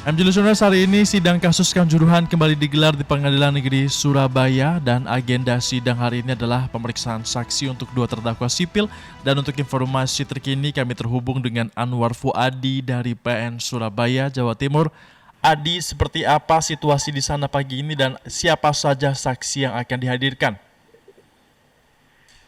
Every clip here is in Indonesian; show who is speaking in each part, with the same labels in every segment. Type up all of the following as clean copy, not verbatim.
Speaker 1: Listeners, hari ini sidang kasus Kanjuruhan kembali digelar di Pengadilan Negeri Surabaya dan agenda sidang hari ini adalah pemeriksaan saksi untuk 2 terdakwa sipil. Dan untuk informasi terkini kami terhubung dengan Anwar Fuadi dari PN Surabaya, Jawa Timur. Adi, seperti apa situasi di sana pagi ini dan siapa saja saksi yang akan dihadirkan?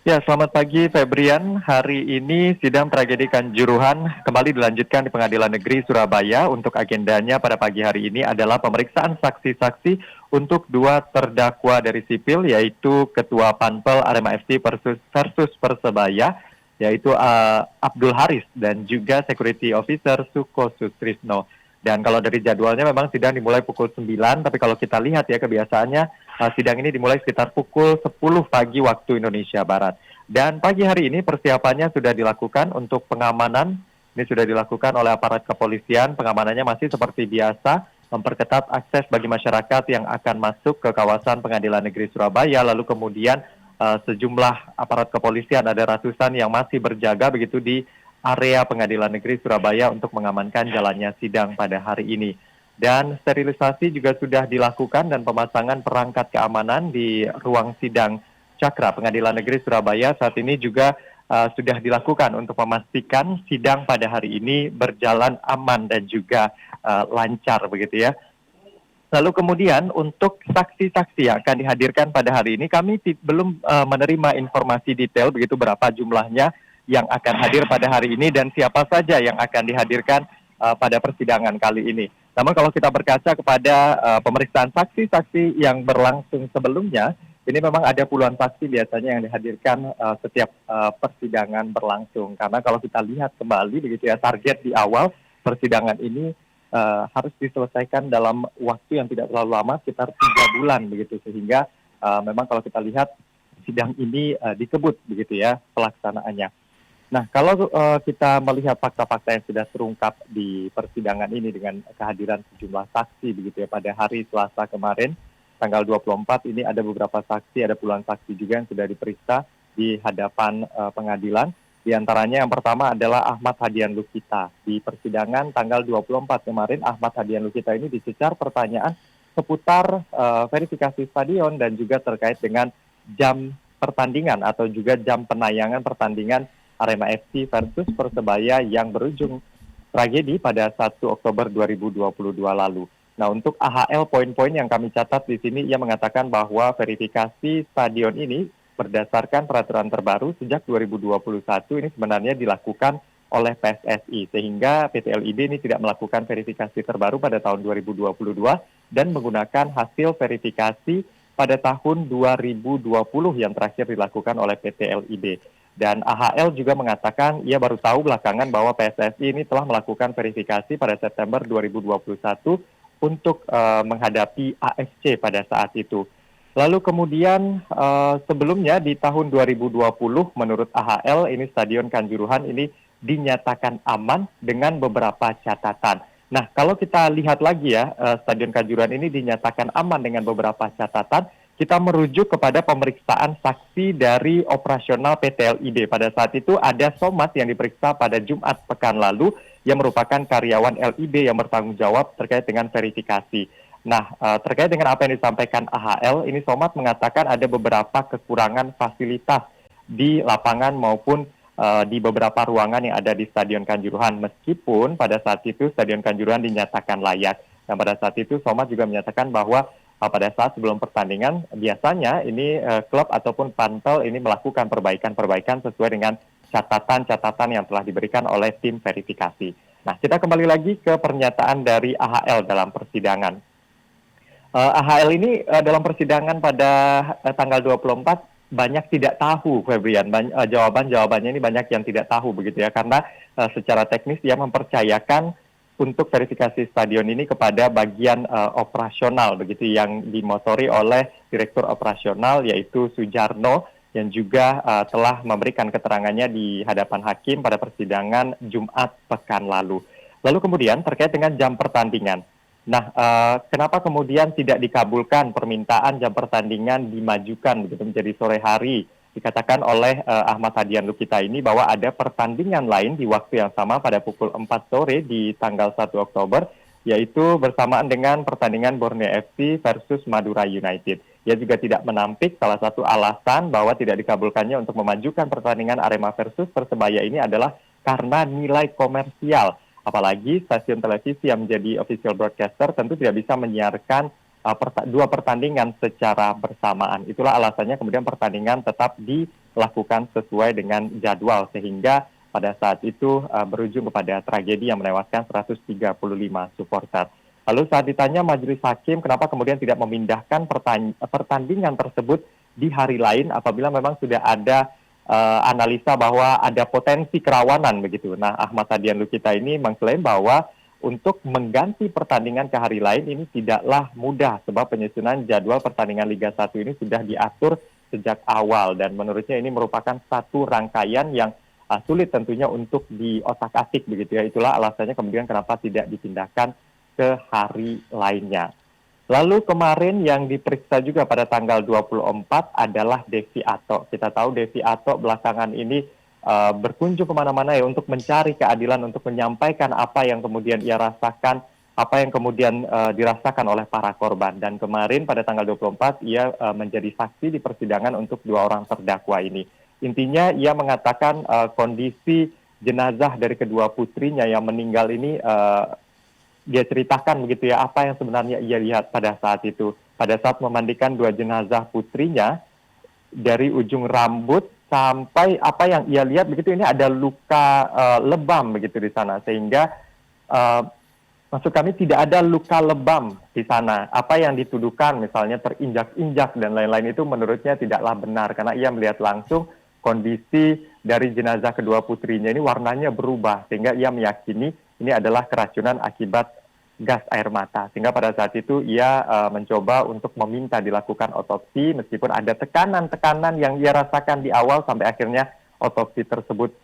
Speaker 2: Ya, selamat pagi Febrian. Hari ini sidang tragedi Kanjuruhan kembali dilanjutkan di Pengadilan Negeri Surabaya. Untuk agendanya pada pagi hari ini adalah pemeriksaan saksi-saksi untuk 2 terdakwa dari sipil, yaitu Ketua Panpel Arema FC versus Persebaya, yaitu Abdul Haris, dan juga Security Officer Suko Sutrisno. Dan kalau dari jadwalnya memang sidang dimulai pukul 9, tapi kalau kita lihat ya kebiasaannya sidang ini dimulai sekitar pukul 10 pagi waktu Indonesia Barat. Dan pagi hari ini persiapannya sudah dilakukan untuk pengamanan. Ini sudah dilakukan oleh aparat kepolisian. Pengamanannya masih seperti biasa, memperketat akses bagi masyarakat yang akan masuk ke kawasan Pengadilan Negeri Surabaya. Lalu kemudian sejumlah aparat kepolisian, ada ratusan yang masih berjaga begitu di area Pengadilan Negeri Surabaya untuk mengamankan jalannya sidang pada hari ini. Dan sterilisasi juga sudah dilakukan dan pemasangan perangkat keamanan di ruang sidang Cakra Pengadilan Negeri Surabaya saat ini juga sudah dilakukan untuk memastikan sidang pada hari ini berjalan aman dan juga lancar begitu ya. Lalu kemudian untuk saksi-saksi yang akan dihadirkan pada hari ini kami belum menerima informasi detail begitu berapa jumlahnya yang akan hadir pada hari ini dan siapa saja yang akan dihadirkan pada persidangan kali ini. Namun kalau kita berkaca kepada pemeriksaan saksi-saksi yang berlangsung sebelumnya, ini memang ada puluhan saksi biasanya yang dihadirkan setiap persidangan berlangsung. Karena kalau kita lihat kembali begitu ya, target di awal persidangan ini harus diselesaikan dalam waktu yang tidak terlalu lama, sekitar 3 bulan begitu. Sehingga memang kalau kita lihat sidang ini dikebut begitu ya pelaksanaannya. Nah, kalau kita melihat fakta-fakta yang sudah terungkap di persidangan ini dengan kehadiran sejumlah saksi begitu ya pada hari Selasa kemarin, tanggal 24 ini ada beberapa saksi, ada puluhan saksi juga yang sudah diperiksa di hadapan pengadilan. Di antaranya yang pertama adalah Ahmad Hadian Lukita. Di persidangan tanggal 24 kemarin, Ahmad Hadian Lukita ini dicecar pertanyaan seputar verifikasi stadion dan juga terkait dengan jam pertandingan atau juga jam penayangan pertandingan Arema FC versus Persebaya yang berujung tragedi pada 1 Oktober 2022 lalu. Nah, untuk AHL poin-poin yang kami catat di sini, ia mengatakan bahwa verifikasi stadion ini berdasarkan peraturan terbaru sejak 2021 ini sebenarnya dilakukan oleh PSSI, sehingga PT LIB ini tidak melakukan verifikasi terbaru pada tahun 2022 dan menggunakan hasil verifikasi pada tahun 2020 yang terakhir dilakukan oleh PT LIB. Dan AHL juga mengatakan ia baru tahu belakangan bahwa PSSI ini telah melakukan verifikasi pada September 2021 untuk menghadapi AFC pada saat itu. Lalu kemudian sebelumnya di tahun 2020 menurut AHL ini Stadion Kanjuruhan ini dinyatakan aman dengan beberapa catatan. Nah, kalau kita lihat lagi ya, Stadion Kanjuruhan ini dinyatakan aman dengan beberapa catatan. Kita merujuk kepada pemeriksaan saksi dari operasional PT LIB. Pada saat itu ada Somad yang diperiksa pada Jumat pekan lalu yang merupakan karyawan LIB yang bertanggung jawab terkait dengan verifikasi. Nah, terkait dengan apa yang disampaikan AHL, ini Somad mengatakan ada beberapa kekurangan fasilitas di lapangan maupun di beberapa ruangan yang ada di Stadion Kanjuruhan. Meskipun pada saat itu Stadion Kanjuruhan dinyatakan layak. Dan pada saat itu Somad juga menyatakan bahwa pada saat sebelum pertandingan, biasanya ini klub ataupun panpel ini melakukan perbaikan-perbaikan sesuai dengan catatan-catatan yang telah diberikan oleh tim verifikasi. Nah, kita kembali lagi ke pernyataan dari AHL dalam persidangan. AHL ini dalam persidangan pada tanggal 24 banyak tidak tahu, Febrian. Jawaban-jawabannya ini banyak yang tidak tahu begitu ya, karena secara teknis dia mempercayakan untuk verifikasi stadion ini kepada bagian operasional begitu yang dimotori oleh Direktur Operasional yaitu Sujarno yang juga telah memberikan keterangannya di hadapan hakim pada persidangan Jumat pekan lalu. Lalu kemudian terkait dengan jam pertandingan. Nah, kenapa kemudian tidak dikabulkan permintaan jam pertandingan dimajukan begitu menjadi sore hari? Dikatakan oleh Ahmad Hadian Lukita ini bahwa ada pertandingan lain di waktu yang sama pada pukul 4 sore di tanggal 1 Oktober yaitu bersamaan dengan pertandingan Borneo FC versus Madura United. Ia juga tidak menampik salah satu alasan bahwa tidak dikabulkannya untuk memajukan pertandingan Arema versus Persebaya ini adalah karena nilai komersial. Apalagi stasiun televisi yang menjadi official broadcaster tentu tidak bisa menyiarkan dua pertandingan secara bersamaan. Itulah alasannya kemudian pertandingan tetap dilakukan sesuai dengan jadwal, sehingga pada saat itu berujung kepada tragedi yang menewaskan 135 supporter. Lalu saat ditanya majelis hakim kenapa kemudian tidak memindahkan pertandingan tersebut di hari lain apabila memang sudah ada analisa bahwa ada potensi kerawanan begitu. Nah, Ahmad Hadian Lukita ini mengklaim bahwa untuk mengganti pertandingan ke hari lain ini tidaklah mudah sebab penyusunan jadwal pertandingan Liga 1 ini sudah diatur sejak awal dan menurutnya ini merupakan satu rangkaian yang sulit tentunya untuk diotak-atik begitu ya. Itulah alasannya kemudian kenapa tidak dipindahkan ke hari lainnya. Lalu kemarin yang diperiksa juga pada tanggal 24 adalah Devi Ato. Kita tahu Devi Ato belakangan ini berkunjung kemana-mana ya untuk mencari keadilan, untuk menyampaikan apa yang kemudian ia rasakan, apa yang kemudian dirasakan oleh para korban. Dan kemarin pada tanggal 24 ia menjadi saksi di persidangan untuk dua orang terdakwa ini. Intinya ia mengatakan kondisi jenazah dari kedua putrinya yang meninggal ini dia ceritakan begitu ya apa yang sebenarnya ia lihat pada saat itu. Pada saat memandikan dua jenazah putrinya, dari ujung rambut sampai apa yang ia lihat begitu ini ada luka lebam begitu di sana, sehingga maksud kami tidak ada luka lebam di sana. Apa yang dituduhkan misalnya terinjak-injak dan lain-lain itu menurutnya tidaklah benar karena ia melihat langsung kondisi dari jenazah kedua putrinya ini warnanya berubah sehingga ia meyakini ini adalah keracunan akibat gas air mata. Sehingga pada saat itu ia mencoba untuk meminta dilakukan otopsi meskipun ada tekanan-tekanan yang ia rasakan di awal sampai akhirnya otopsi tersebut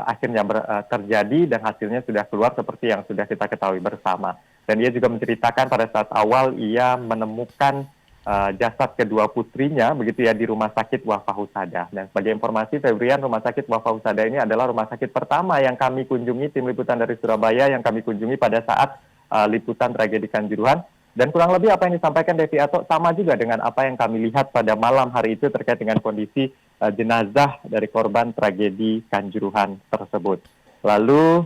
Speaker 2: akhirnya terjadi dan hasilnya sudah keluar seperti yang sudah kita ketahui bersama. Dan ia juga menceritakan pada saat awal ia menemukan jasad kedua putrinya begitu ya di Rumah Sakit Wafa Husada. Dan sebagai informasi Febrian, Rumah Sakit Wafa Husada ini adalah rumah sakit pertama yang kami kunjungi, tim liputan dari Surabaya yang kami kunjungi pada saat liputan tragedi Kanjuruhan. Dan kurang lebih apa yang disampaikan Devi Ato sama juga dengan apa yang kami lihat pada malam hari itu terkait dengan kondisi jenazah dari korban tragedi Kanjuruhan tersebut. Lalu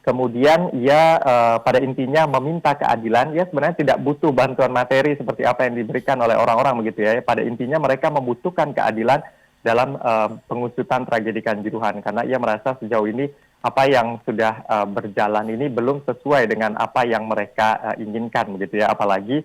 Speaker 2: kemudian ia pada intinya meminta keadilan. Ia sebenarnya tidak butuh bantuan materi seperti apa yang diberikan oleh orang-orang begitu ya. Pada intinya mereka membutuhkan keadilan dalam pengusutan tragedi Kanjuruhan karena ia merasa sejauh ini apa yang sudah berjalan ini belum sesuai dengan apa yang mereka inginkan begitu ya. Apalagi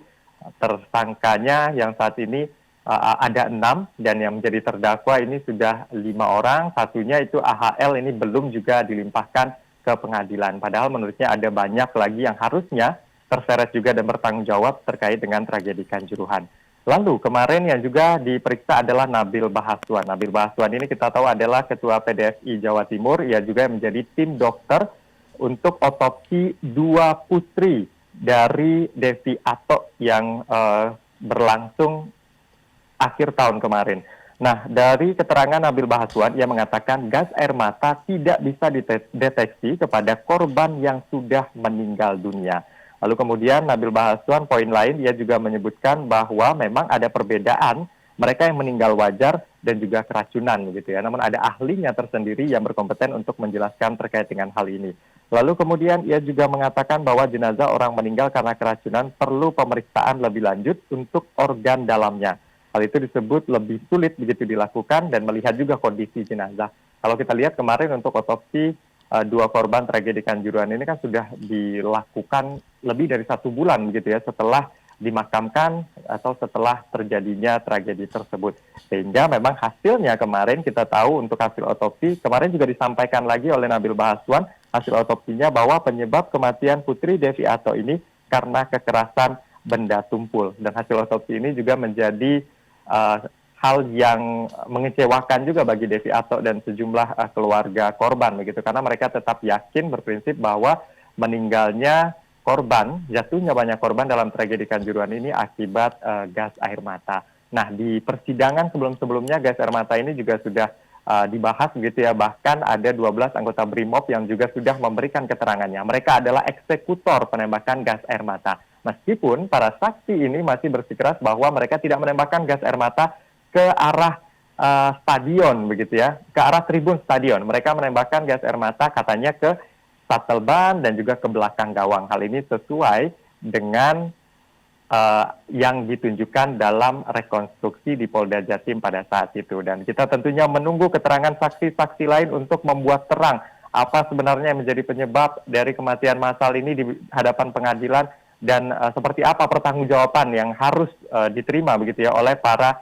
Speaker 2: tersangkanya yang saat ini ada 6 dan yang menjadi terdakwa ini sudah 5 orang. Satunya itu AHL ini belum juga dilimpahkan ke pengadilan. Padahal menurutnya ada banyak lagi yang harusnya terseret juga dan bertanggung jawab terkait dengan tragedi Kanjuruhan. Lalu kemarin yang juga diperiksa adalah Nabil Bahaswan. Nabil Bahaswan ini kita tahu adalah Ketua PDFI Jawa Timur. Ia juga menjadi tim dokter untuk otopsi dua putri dari Devi Ato yang berlangsung akhir tahun kemarin. Nah, dari keterangan Nabil Bahaswan, ia mengatakan gas air mata tidak bisa dideteksi kepada korban yang sudah meninggal dunia. Lalu kemudian Nabil Bahaswan poin lain ia juga menyebutkan bahwa memang ada perbedaan mereka yang meninggal wajar dan juga keracunan begitu ya. Namun ada ahlinya tersendiri yang berkompeten untuk menjelaskan terkait dengan hal ini. Lalu kemudian ia juga mengatakan bahwa jenazah orang meninggal karena keracunan perlu pemeriksaan lebih lanjut untuk organ dalamnya. Hal itu disebut lebih sulit begitu dilakukan dan melihat juga kondisi jenazah. Kalau kita lihat kemarin untuk otopsi dua korban tragedi Kanjuruhan ini kan sudah dilakukan lebih dari 1 bulan begitu ya setelah dimakamkan atau setelah terjadinya tragedi tersebut. Sehingga memang hasilnya kemarin kita tahu untuk hasil otopsi kemarin juga disampaikan lagi oleh Nabil Bahaswan hasil otopsinya bahwa penyebab kematian Putri Devi Ato ini karena kekerasan benda tumpul dan hasil otopsi ini juga menjadi hal yang mengecewakan juga bagi Devi Ato dan sejumlah keluarga korban begitu karena mereka tetap yakin berprinsip bahwa meninggalnya korban, jatuhnya banyak korban dalam tragedi Kanjuruhan ini akibat gas air mata. Nah, di persidangan sebelum-sebelumnya gas air mata ini juga sudah dibahas begitu ya. Bahkan ada 12 anggota BRIMOB yang juga sudah memberikan keterangannya. Mereka adalah eksekutor penembakan gas air mata. Meskipun para saksi ini masih bersikeras bahwa mereka tidak menembakkan gas air mata ke arah stadion begitu ya, ke arah tribun stadion. Mereka menembakkan gas air mata katanya ke shuttle ban dan juga ke belakang gawang. Hal ini sesuai dengan yang ditunjukkan dalam rekonstruksi di Polda Jatim pada saat itu. Dan kita tentunya menunggu keterangan saksi-saksi lain untuk membuat terang apa sebenarnya yang menjadi penyebab dari kematian massal ini di hadapan pengadilan, dan seperti apa pertanggungjawaban yang harus diterima begitu ya oleh para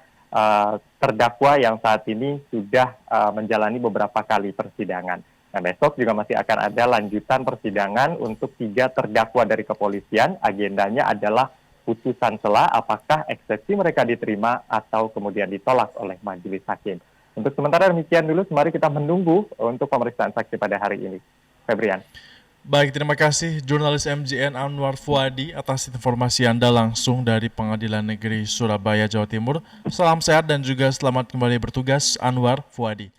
Speaker 2: terdakwa yang saat ini sudah menjalani beberapa kali persidangan. Nah, besok juga masih akan ada lanjutan persidangan untuk 3 terdakwa dari kepolisian. Agendanya adalah putusan selah apakah eksepsi mereka diterima atau kemudian ditolak oleh majelis hakim. Untuk sementara demikian dulu, mari kita menunggu untuk pemeriksaan saksi pada hari ini. Febrian.
Speaker 1: Baik, terima kasih jurnalis MJN Anwar Fuadi atas informasi Anda langsung dari Pengadilan Negeri Surabaya, Jawa Timur. Salam sehat dan juga selamat kembali bertugas, Anwar Fuadi.